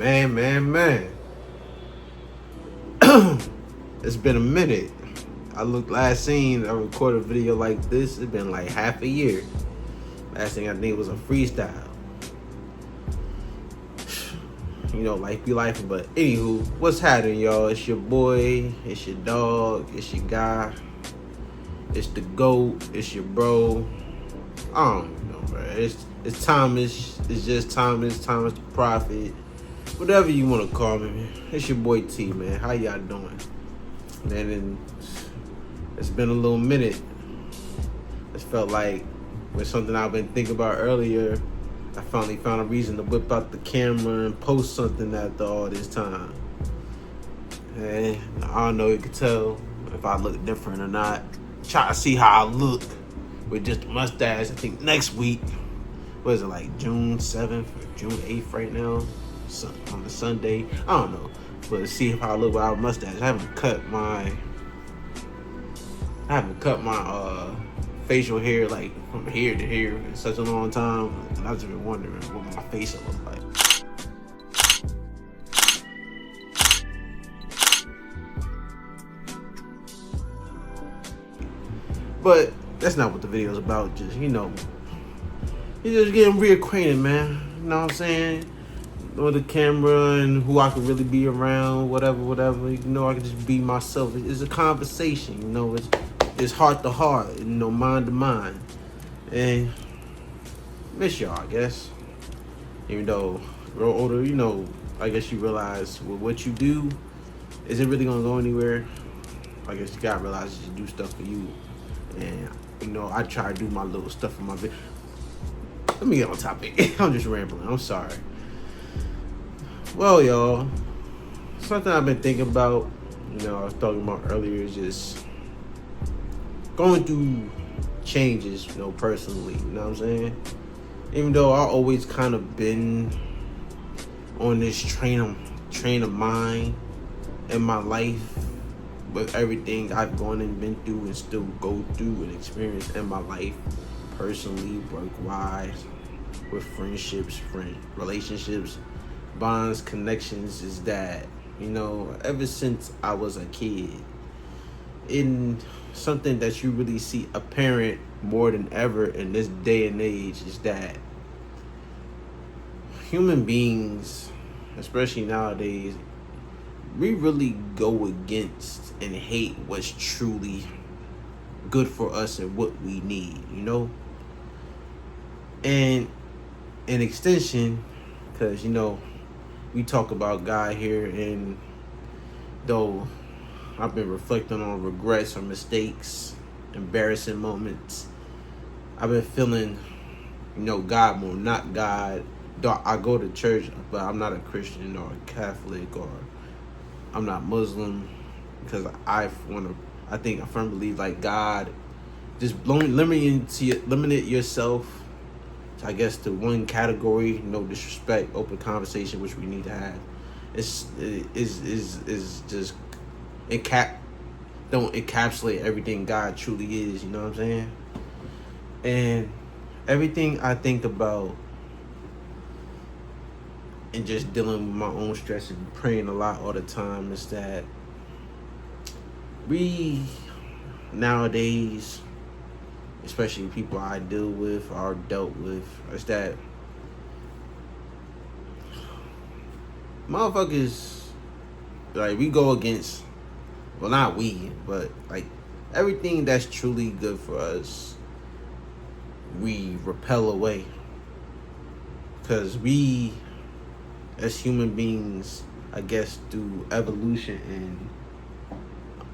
Man. It's been a minute. I recorded a video like this. It's been like half a year. Last thing I did was a freestyle. You know, life be life. But anywho, what's happening, y'all? It's your boy. It's your dog. It's your guy. It's the GOAT. It's your bro. I don't even know, bro. It's Thomas. It's just Thomas. Thomas the Prophet. Whatever you want to call me, man. It's your boy T, man. How y'all doing? Man, and it's been a little minute. It felt like with something I've been thinking about earlier, I finally found a reason to whip out the camera and post something after all this time. And I don't know, you can tell if I look different or not. Try to see how I look with just a mustache. I think next week, what is it, like June 7th or June 8th right now? On a Sunday. I don't know. But see if I look without a mustache. I haven't cut my facial hair like from here to here in such a long time. And I've just been wondering what my face will look like. But that's not what the video's about. Just, you're just getting reacquainted, man. You know what I'm saying? With the camera and who I could really be around, whatever. I could just be myself. It's a conversation, it's heart to heart, mind to mind. And miss y'all, I guess. Even though grow older, I guess you realize what you do, is it really gonna go anywhere? I guess you gotta realize you do stuff for you. And I try to do my little stuff for my bit. Let me get on topic. I'm just rambling. I'm sorry. Well, y'all, something I've been thinking about, I was talking about earlier, is just going through changes, personally, you know what I'm saying? Even though I always kind of been on this train of mind in my life, with everything I've gone and been through and still go through and experience in my life, personally, work-wise, with friendships, relationships, bonds, connections, is that, ever since I was a kid, in something that you really see apparent more than ever in this day and age, is that human beings, especially nowadays, we really go against and hate what's truly good for us and what we need, And in extension, because, we talk about God here, and though I've been reflecting on regrets or mistakes, embarrassing moments, I've been feeling, God more, not God. Though I go to church, but I'm not a Christian or a Catholic, or I'm not Muslim, because I firmly believe, like, God, just limiting yourself, I guess, to one category, no disrespect, open conversation, which we need to have. Is just don't encapsulate everything God truly is, you know what I'm saying? And everything I think about, and just dealing with my own stress and praying a lot all the time, is that we nowadays, especially people I deal with or dealt with, is that motherfuckers, like, we go against, well, not we, but, like, everything that's truly good for us, we repel away. Because we, as human beings, I guess through evolution and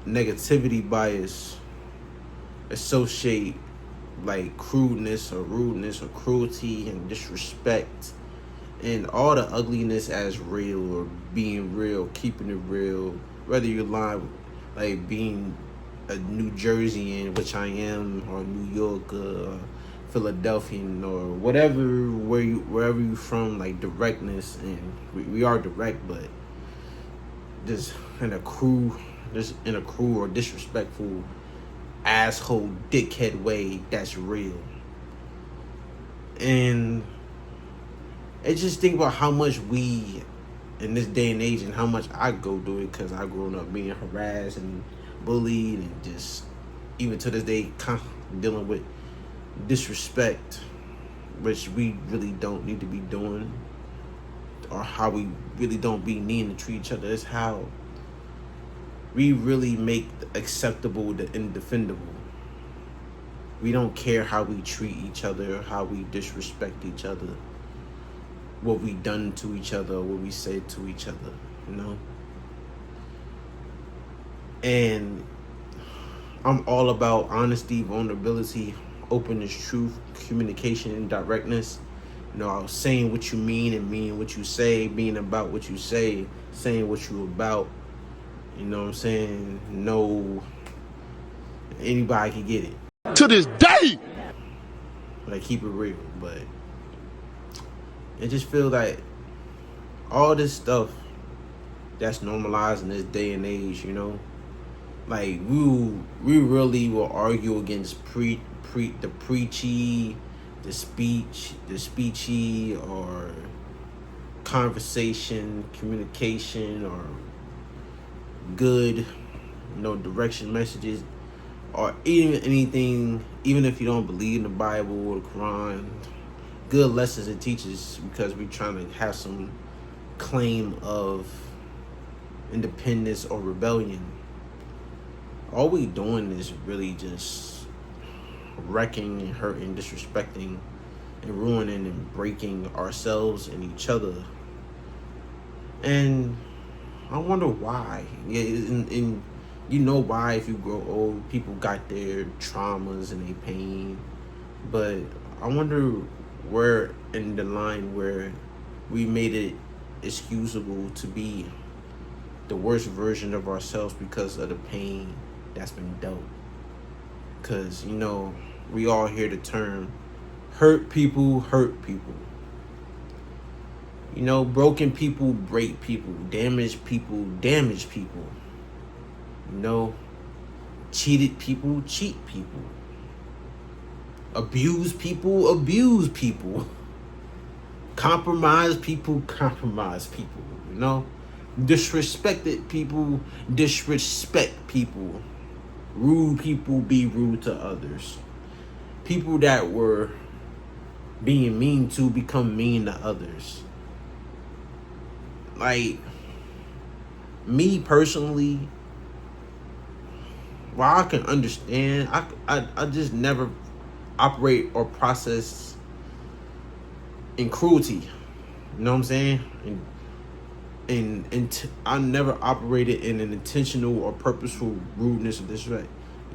negativity bias, associate, like, crudeness or rudeness or cruelty and disrespect and all the ugliness as real, or being real, keeping it real, whether you're lying, like being a New Jerseyan, which I am, or New York, Philadelphian, or wherever you're from, like, directness, and we are direct, but just in a cruel or disrespectful asshole dickhead way that's real. And I just think about how much we in this day and age, and how much I go through it because I grown up being harassed and bullied, and just even to this day dealing with disrespect, which we really don't need to be doing, or how we really don't be needing to treat each other. Is how we really make acceptable the indefendable. We don't care how we treat each other, how we disrespect each other, what we done to each other, what we said to each other, you know? And I'm all about honesty, vulnerability, openness, truth, communication, and directness. You know, saying what you mean and meaning what you say, being about what you say, saying what you about. You know what I'm saying? No, anybody can get it. To this day! Like, keep it real. But it just feel like all this stuff that's normalized in this day and age, you know? Like, we really will argue against the preachy, the speechy, or conversation, communication, or good, direction messages, or even anything, even if you don't believe in the Bible or the Quran, good lessons it teaches, because we're trying to have some claim of independence or rebellion. All we doing is really just wrecking and hurting, disrespecting and ruining and breaking ourselves and each other. And I wonder why. Yeah, and you know why. If you grow old, people got their traumas and their pain. But I wonder where in the line where we made it excusable to be the worst version of ourselves because of the pain that's been dealt. Because, we all hear the term hurt people hurt people. Broken people break people. Damaged people damage people. Cheated people cheat people. Abused people abuse people. Compromised people compromise people. Disrespected people disrespect people. Rude people be rude to others. People that were being mean to become mean to others. Like, me personally, while I can understand, I just never operate or process in cruelty. You know what I'm saying? And I never operated in an intentional or purposeful rudeness or disrespect.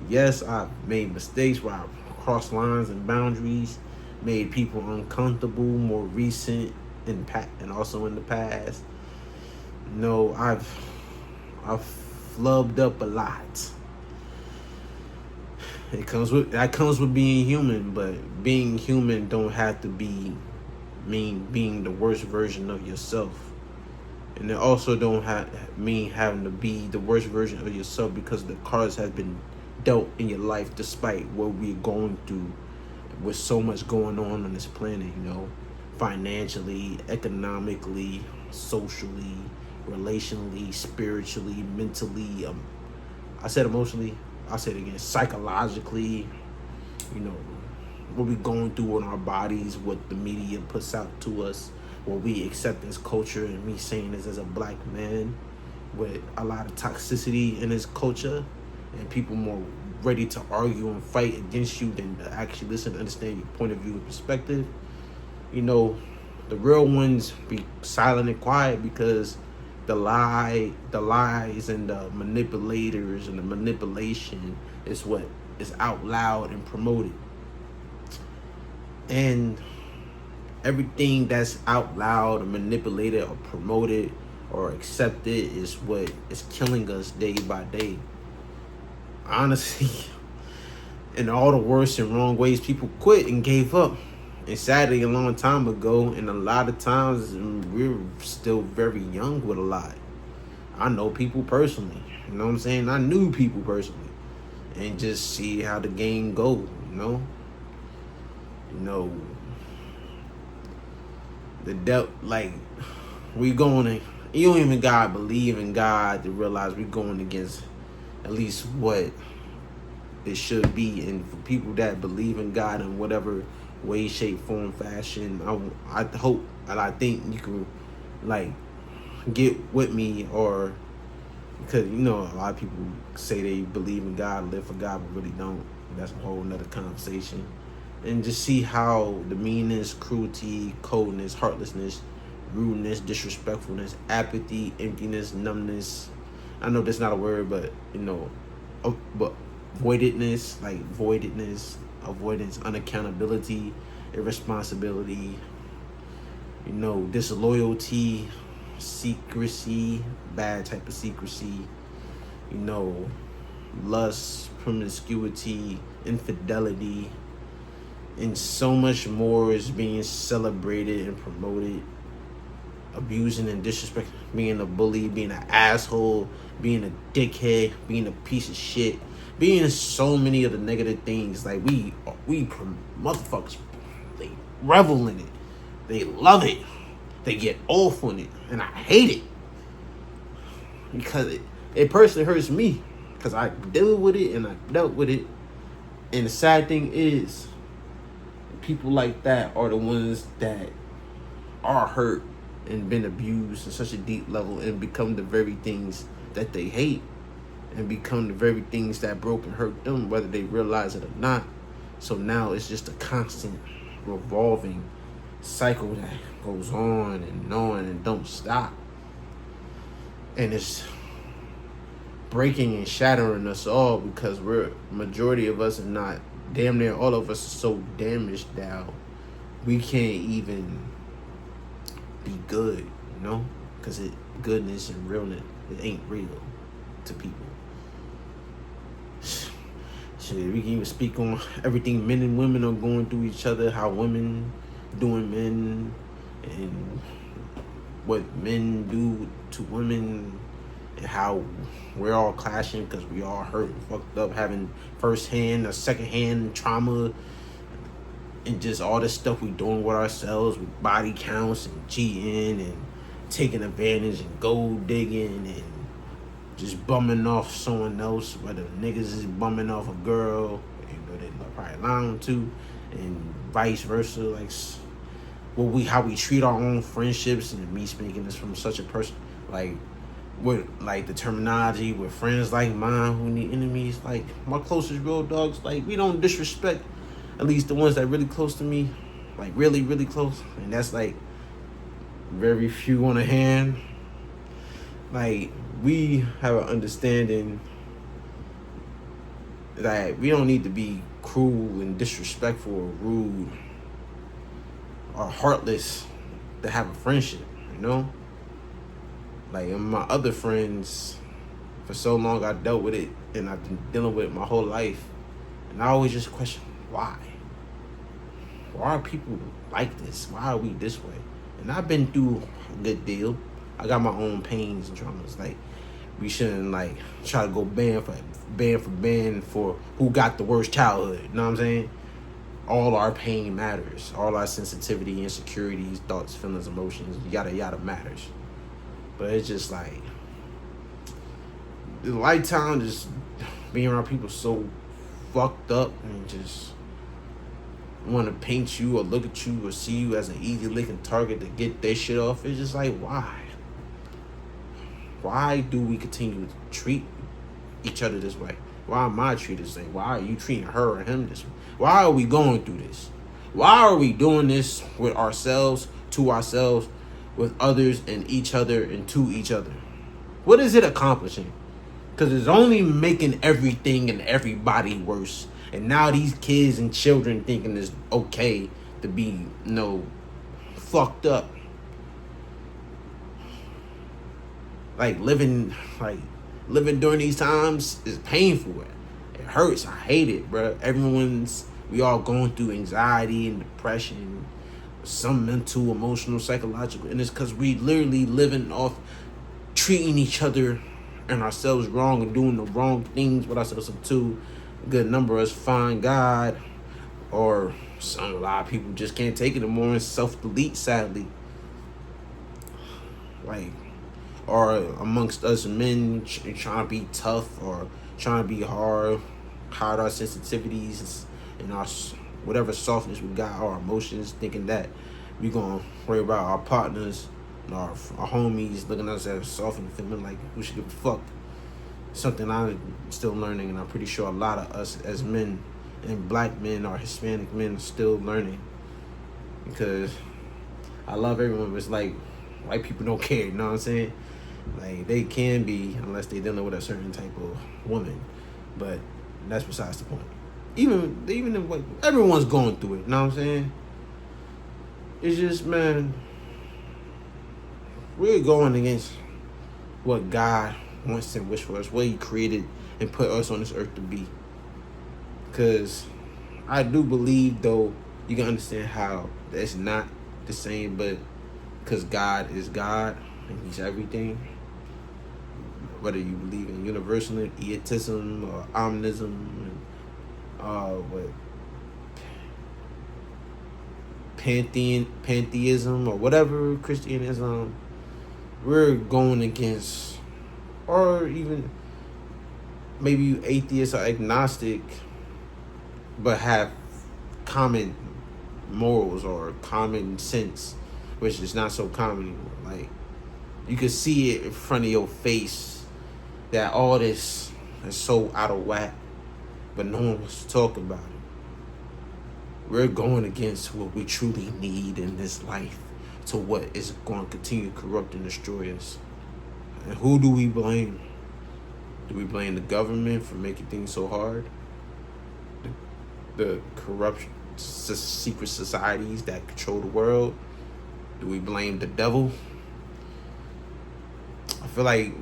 Yes, I've made mistakes where I've crossed lines and boundaries, made people uncomfortable, more recent and also in the past. I've flubbed up a lot. That comes with being human, but being human don't have to mean being the worst version of yourself. And it also don't mean having to be the worst version of yourself because the cards have been dealt in your life, despite what we're going through with so much going on this planet, financially, economically, socially, relationally, spiritually, mentally. I said emotionally. I'll say it again, psychologically, what we're going through in our bodies, what the media puts out to us, what we accept as culture, and me saying this as a black man with a lot of toxicity in his culture, and people more ready to argue and fight against you than to actually listen, understand your point of view and perspective. The real ones be silent and quiet because the lies and the manipulators and the manipulation is what is out loud and promoted. And everything that's out loud or manipulated or promoted or accepted is what is killing us day by day. Honestly, in all the worst and wrong ways, people quit and gave up. And sadly, a long time ago, and a lot of times, we're still very young with a lot. I know people personally, you know what I'm saying? I knew people personally. And just see how the game go, the we going You don't even gotta believe in God to realize we're going against at least what it should be. And for people that believe in God in whatever way, shape, form, fashion, I hope and I think you can like get with me, or because a lot of people say they believe in God, live for God, but really don't. That's a whole nother conversation. And just see how the meanness, cruelty, coldness, heartlessness, rudeness, disrespectfulness, apathy, emptiness, numbness. I know that's not a word, but but voidedness, avoidance, unaccountability, irresponsibility, disloyalty, secrecy, bad type of secrecy, lust, promiscuity, infidelity, and so much more is being celebrated and promoted. Abusing and disrespect, being a bully, being an asshole, being a dickhead, being a piece of shit, being so many of the negative things. Like we motherfuckers, they revel in it, they love it, they get off on it, and I hate it because it personally hurts me because I deal with it and I dealt with it. And the sad thing is, people like that are the ones that are hurt and been abused at such a deep level and become the very things that they hate and become the very things that broke and hurt them, whether they realize it or not. So now it's just a constant revolving cycle that goes on and don't stop. And it's breaking and shattering us all because majority of us are not, damn near all of us are so damaged now we can't even be good, because goodness and realness, it ain't real to people. Shit, we can even speak on everything men and women are going through each other, how women doing men, and what men do to women, and how we're all clashing because we all hurt and fucked up, having first-hand or second-hand trauma, and just all this stuff we doing with ourselves, with body counts and cheating and taking advantage and gold digging and just bumming off someone else, whether niggas is bumming off a girl, they probably allow to, and vice versa. Like how we treat our own friendships, and me speaking this from such a person, like with like the terminology with friends like mine who need enemies, like my closest real dogs, like we don't disrespect. At least the ones that really close to me, like really, really close. And that's like very few on a hand. Like we have an understanding that we don't need to be cruel and disrespectful or rude or heartless to have a friendship, Like my other friends, for so long I dealt with it and I've been dealing with it my whole life. And I always just question, why? Why are people like this? Why are we this way? And I've been through a good deal. I got my own pains and traumas. Like, we shouldn't like try to go band for who got the worst childhood. You know what I'm saying? All our pain matters. All our sensitivity, insecurities, thoughts, feelings, emotions, yada yada matters. But it's just like the lifetime just being around people so fucked up and just want to paint you or look at you or see you as an easy licking target to get their shit off. It's just like, why? Why do we continue to treat each other this way? Why am I treated this way? Why are you treating her or him this way? Why are we going through this? Why are we doing this with ourselves, to ourselves, with others, and each other, and to each other? What is it accomplishing? Because it's only making everything and everybody worse. And now these kids and children thinking it's okay to be, fucked up. Living during these times is painful. It hurts. I hate it, bro. We all going through anxiety and depression, some mental, emotional, psychological. And it's because we literally living off treating each other and ourselves wrong and doing the wrong things with ourselves too. A good number of us find God, or a lot of people just can't take it anymore and self-delete, sadly. or amongst us men trying to be tough or trying to be hide our sensitivities and our whatever softness we got, our emotions, thinking that we gonna worry about our partners and our homies looking at us as soft and feeling like we should give a fuck. Something I'm still learning, and I'm pretty sure a lot of us as men and black men or Hispanic men are still learning, because I love everyone, but it's like white people don't care, you know what I'm saying? Like, they can be, unless they dealing with a certain type of woman, but that's besides the point. Even if like, everyone's going through it, you know what I'm saying? It's just, man, we're going against what God wants and wish for us, what He created and put us on this earth to be. Because I do believe, though, you can understand how that's not the same, but because God is God and He's everything. Whether you believe in universalism, eatism, or omnism, what pantheism, or whatever, Christianism, we're going against, or even maybe you atheist or agnostic, but have common morals or common sense, which is not so common anymore. Like, you can see it in front of your face that all this is so out of whack, but no one wants to talk about it. We're going against what we truly need in this life to what is going to continue to corrupt and destroy us. And who do we blame? Do we blame the government for making things so hard? The corrupt secret societies that control the world? Do we blame the devil? I feel like,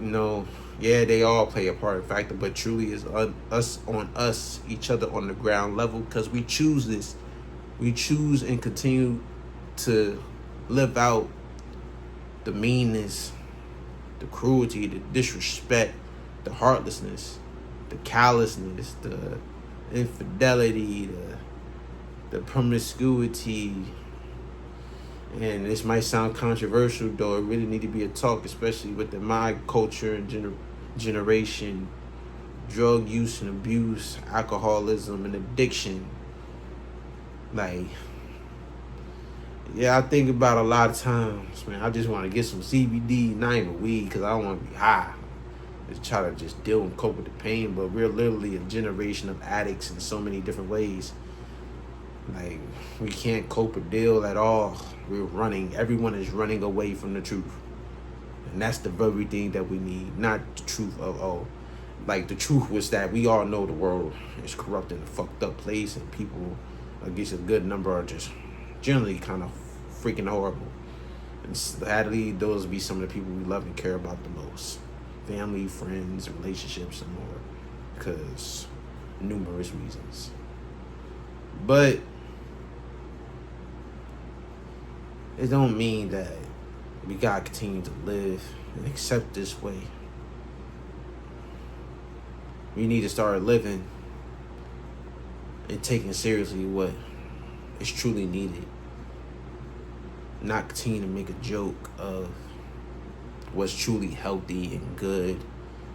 yeah, they all play a part in factor, but truly is us, each other on the ground level, because we choose this. We choose and continue to live out the meanness, the cruelty, the disrespect, the heartlessness, the callousness, the infidelity, the promiscuity. And this might sound controversial, though it really need to be a talk, especially with my culture and generation, drug use and abuse, alcoholism and addiction. Like, yeah, I think about a lot of times, man, I just want to get some CBD, not even weed, because I don't want to be high. Just try to just deal and cope with the pain, but we're literally a generation of addicts in so many different ways. Like, we can't cope or deal at all. We're running. Everyone is running away from the truth. And that's the very thing that we need. Not the truth of, like, the truth was that we all know the world is corrupt and a fucked up place, and people, I guess a good number, are just generally kind of freaking horrible. And sadly, those will be some of the people we love and care about the most. Family, friends, relationships, and more. Because numerous reasons. But it don't mean that we gotta continue to live and accept this way. We need to start living and taking seriously what is truly needed. Not continue to make a joke of what's truly healthy and good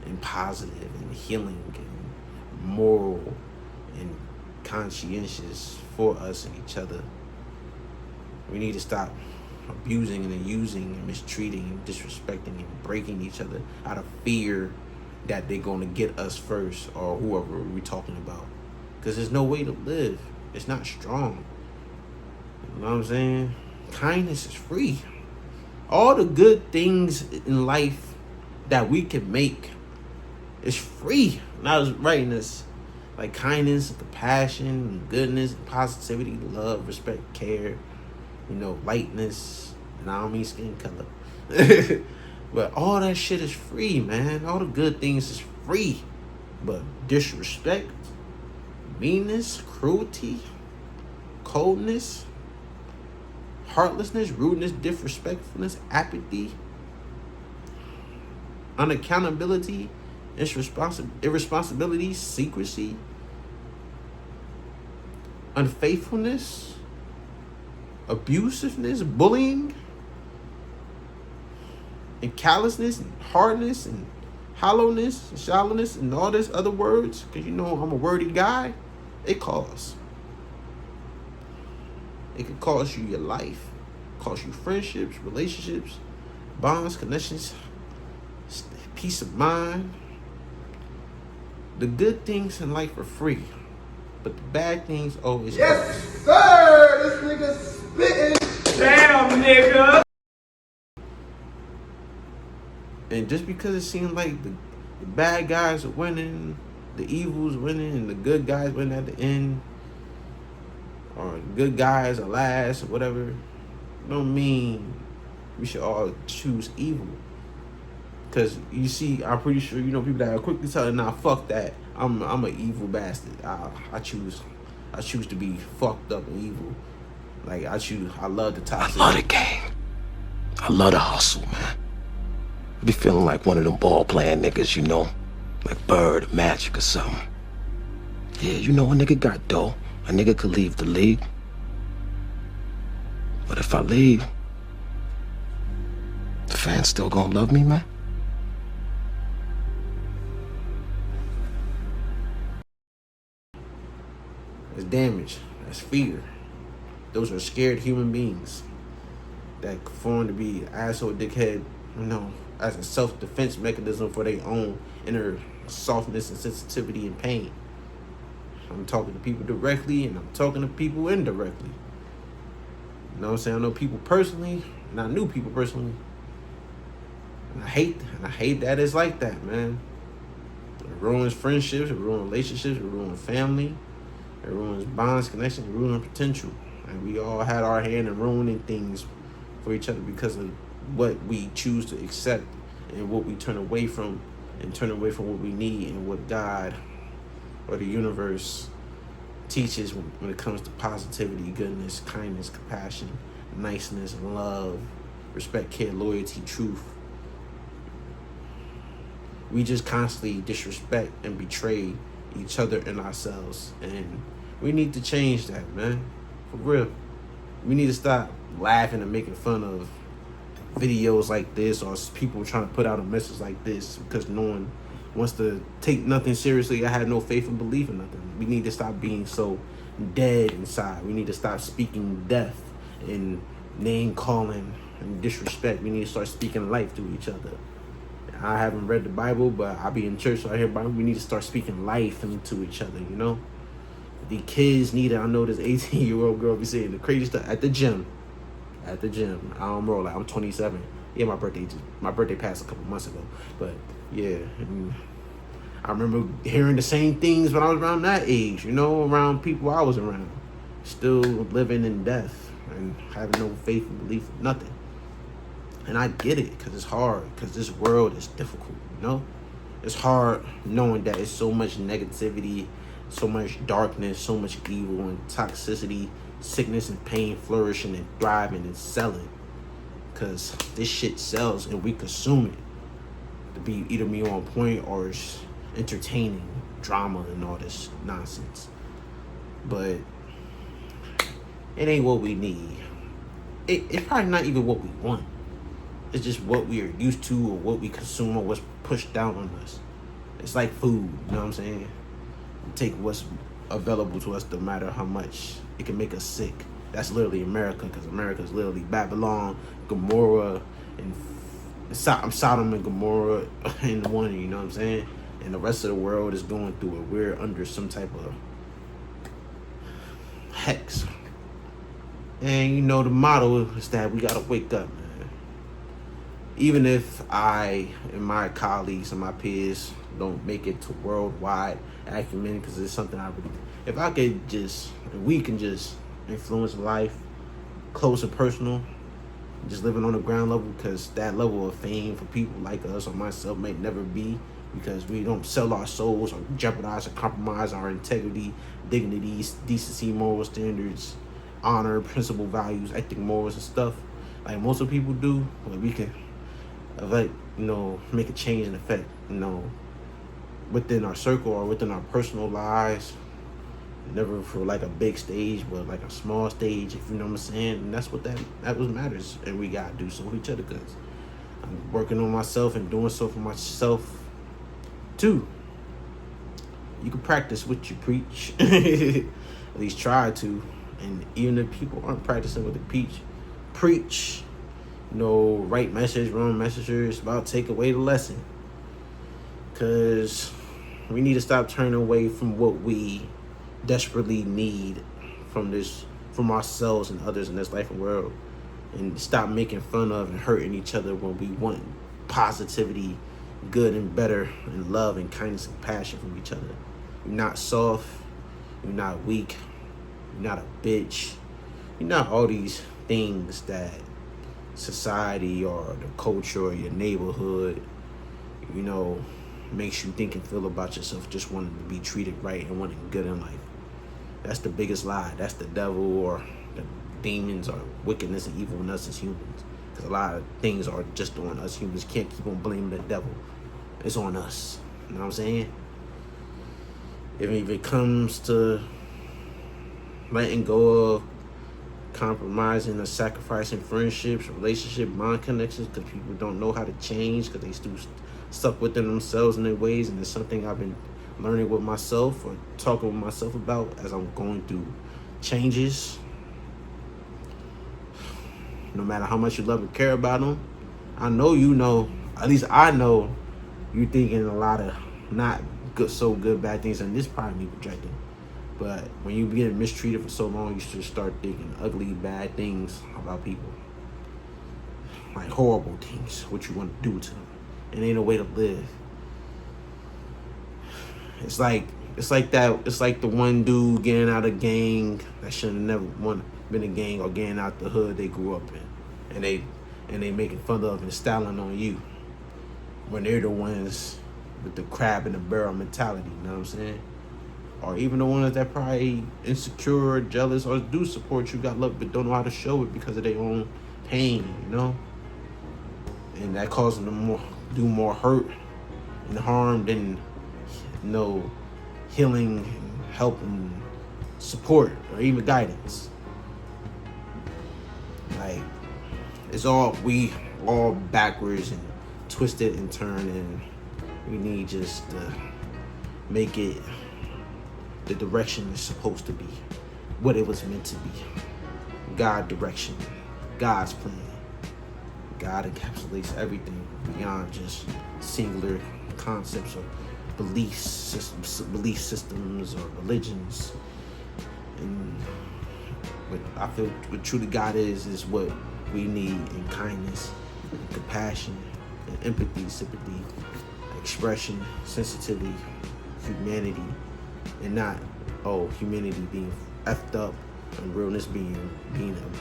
and positive and healing and moral and conscientious for us and each other. We need to stop abusing and using and mistreating and disrespecting and breaking each other out of fear that they're going to get us first, or whoever we're talking about. Because there's no way to live. It's not strong. You know what I'm saying? Kindness is free. All the good things in life that we can make is free. And I was writing this, like kindness, compassion, goodness, positivity, love, respect, care, lightness, and I don't mean skin color. But all that shit is free, man. All the good things is free. But disrespect, meanness, cruelty, coldness, heartlessness, rudeness, disrespectfulness, apathy, unaccountability, irresponsibility, secrecy, unfaithfulness, abusiveness, bullying, And callousness and hardness and hollowness and shallowness and all this other words, because you know I'm a wordy guy, it costs. It could cost you your life, cost you friendships, relationships, bonds, connections, peace of mind. The good things in life are free, but the bad things always Yes, sir! This nigga spitting. Damn, nigga! And just because it seems like the bad guys are winning, the evil's winning, and the good guys win at the end, or the good guys are last, or whatever, don't mean we should all choose evil. Because you see, I'm pretty sure you know people that are quickly telling, nah, fuck that. I'm an evil bastard. I choose to be fucked up and evil. Like I love the toxic. I love the game. I love the hustle, man. I be feeling like one of them ball playing niggas, you know, like Bird, Magic or something. Yeah, you know, a nigga got dough. A nigga could leave the league. But if I leave, the fans still gonna love me, man? That's damage. That's fear. Those are scared human beings that conform to be asshole dickhead, you know, as a self-defense mechanism for their own inner softness and sensitivity and pain. I'm talking to people directly and I'm talking to people indirectly. You know what I'm saying? I know people personally and I knew people personally. And I hate that it's like that, man. It ruins friendships, it ruins relationships, it ruins family, it ruins bonds, connections, it ruins potential. And we all had our hand in ruining things for each other because of what we choose to accept and what we turn away from, and turn away from what we need and what God or the universe teaches when it comes to positivity, goodness, kindness, compassion, niceness, love, respect, care, loyalty, truth. We just constantly disrespect and betray each other and ourselves. And we need to change that, man. For real. We need to stop laughing and making fun of videos like this or people trying to put out a message like this because no one wants to take nothing seriously. I had no faith and belief in nothing. We need to stop being so dead inside. We need to stop speaking death and name calling and disrespect. We need to start speaking life to each other. I haven't read the Bible, but I be in church, so I hear Bible. We need to start speaking life into each other, you know? The kids need it. I know this 18-year-old girl be saying the crazy stuff at the gym. At the gym. I don't roll like I'm 27. Yeah, my birthday passed a couple months ago. But yeah, I remember hearing the same things when I was around that age, you know, around people I was around. Still living in death and having no faith and belief in nothing. And I get it, because it's hard, because this world is difficult, you know? It's hard knowing that it's so much negativity, so much darkness, so much evil and toxicity, sickness and pain flourishing and thriving and selling. Because this shit sells and we consume it to be either me on point or it's entertaining, drama and all this nonsense. But it ain't what we need. It's probably not even what we want. It's just what we are used to or what we consume or what's pushed down on us. It's like food, you know what I'm saying? We take what's available to us no matter how much it can make us sick. That's literally America, because America is literally Babylon, Gomorrah, and Sodom and Gomorrah in one, you know what I'm saying? And the rest of the world is going through it. We're under some type of hex. And you know the motto is that we gotta wake up, man. Even if I and my colleagues and my peers don't make it to worldwide acumen, because it's something I really, if I could just, if we can just influence life close and personal, just living on the ground level, because that level of fame for people like us or myself may never be, because we don't sell our souls or jeopardize or compromise our integrity, dignity, decency, moral standards, honor, principle, values, ethic, morals and stuff like most of people do. Like we can, like, you know, make a change and effect, you know, within our circle or within our personal lives. Never for like a big stage, but like a small stage, if you know what I'm saying. And that's what that matters. And we gotta do so for each other, because I'm working on myself and doing so for myself too. You can practice what you preach. At least try to. And even if people aren't practicing what they preach, right message, wrong message, it's about take away the lesson. Because we need to stop turning away from what we desperately need from ourselves and others in this life and world, and stop making fun of and hurting each other when we want positivity, good and better, and love and kindness and passion from each other. You're not soft, you're not weak, you're not a bitch, you're not all these things that society or the culture or your neighborhood, makes you think and feel about yourself, just wanting to be treated right and wanting good in life. That's the biggest lie. That's the devil or the demons or wickedness and evil in us as humans. Because a lot of things are just on us humans. Can't keep on blaming the devil. It's on us. You know what I'm saying? If it comes to letting go of compromising or sacrificing friendships, relationships, bond connections, because people don't know how to change, because they still stuck within themselves and their ways, and it's something I've been learning with myself or talking with myself about as I'm going through changes. No matter how much you love and care about them, I know at least I know you're thinking a lot of not good bad things, and this probably me projecting. But when you get mistreated for so long, you should start thinking ugly, bad things about people. Like horrible things, what you want to do to them. It ain't a way to live. It's like the one dude getting out of gang that should have never been a gang, or getting out the hood they grew up in. And they making fun of and styling on you. When they're the ones with the crab in the barrel mentality, you know what I'm saying? Or even the ones that probably insecure, jealous, or do support you, got love, but don't know how to show it because of their own pain, And that causes them do more hurt and harm than, healing and help and support or even guidance. Like, we all backwards and twisted and turned, and we need just to make it the direction it's supposed to be, what it was meant to be. God direction, God's plan. God encapsulates everything beyond just singular concepts or belief systems or religions. And what I feel what truly God is what we need in kindness, and compassion, and empathy, sympathy, expression, sensitivity, humanity, and not humanity being effed up and realness being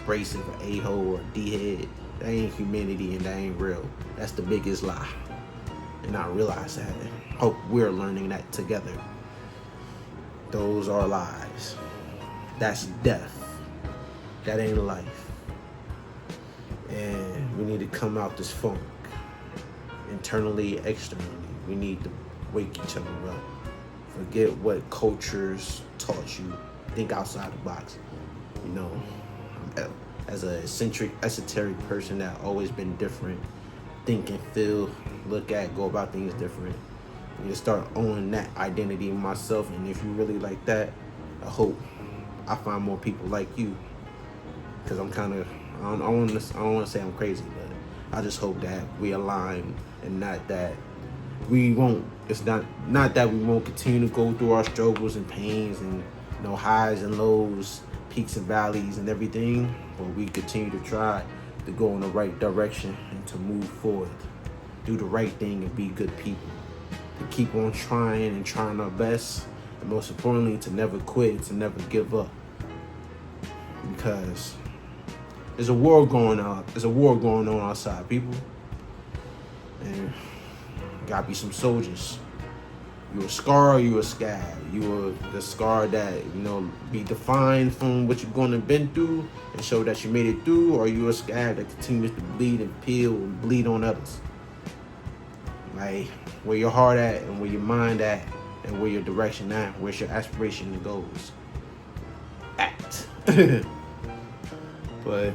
abrasive or a-hole or d-head. That ain't humanity and that ain't real. That's the biggest lie. And I realize that. Hope we're learning that together. Those are lies. That's death. That ain't life. And we need to come out this funk. Internally, externally. We need to wake each other up. Forget what cultures taught you. Think outside the box. As an eccentric, esoteric person that always been different, think and feel, look at, go about things different. You just start owning that identity in myself, and if you really like that, I hope I find more people like you. Because I'm kind of, I don't want to say I'm crazy, but I just hope that we align, and not that we won't. It's not that we won't continue to go through our struggles and pains and highs and lows, peaks and valleys and everything, but we continue to try to go in the right direction and to move forward, do the right thing and be good people, to keep on trying our best, and most importantly, to never quit, to never give up, because there's a war going on. There's a war going on outside, people, and gotta be some soldiers. You a scar or you a scab? You the scar that, be defined from what you've gone and been through and show that you made it through, or you a scab that continues to bleed and peel and bleed on others? Like, where your heart at and where your mind at and where your direction at, where's your aspiration and goals at? But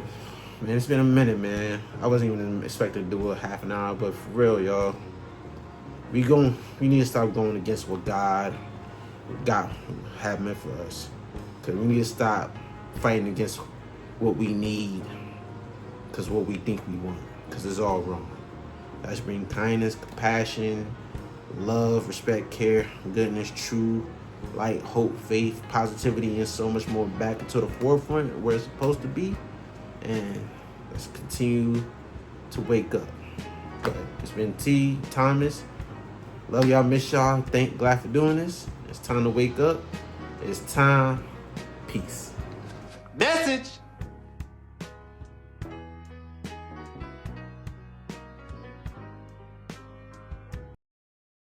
Man, it's been a minute, man. I wasn't even expecting to do a half an hour, but for real, y'all, we need to stop going against what God had meant for us. Cause we need to stop fighting against what we need, cause what we think we want, cause it's all wrong. Let's bring kindness, compassion, love, respect, care, goodness, true, light, hope, faith, positivity, and so much more back into the forefront where it's supposed to be. And let's continue to wake up. But it's been T. Thomas. Love y'all, miss y'all. Glad for doing this. It's time to wake up. It's time. Peace. Message.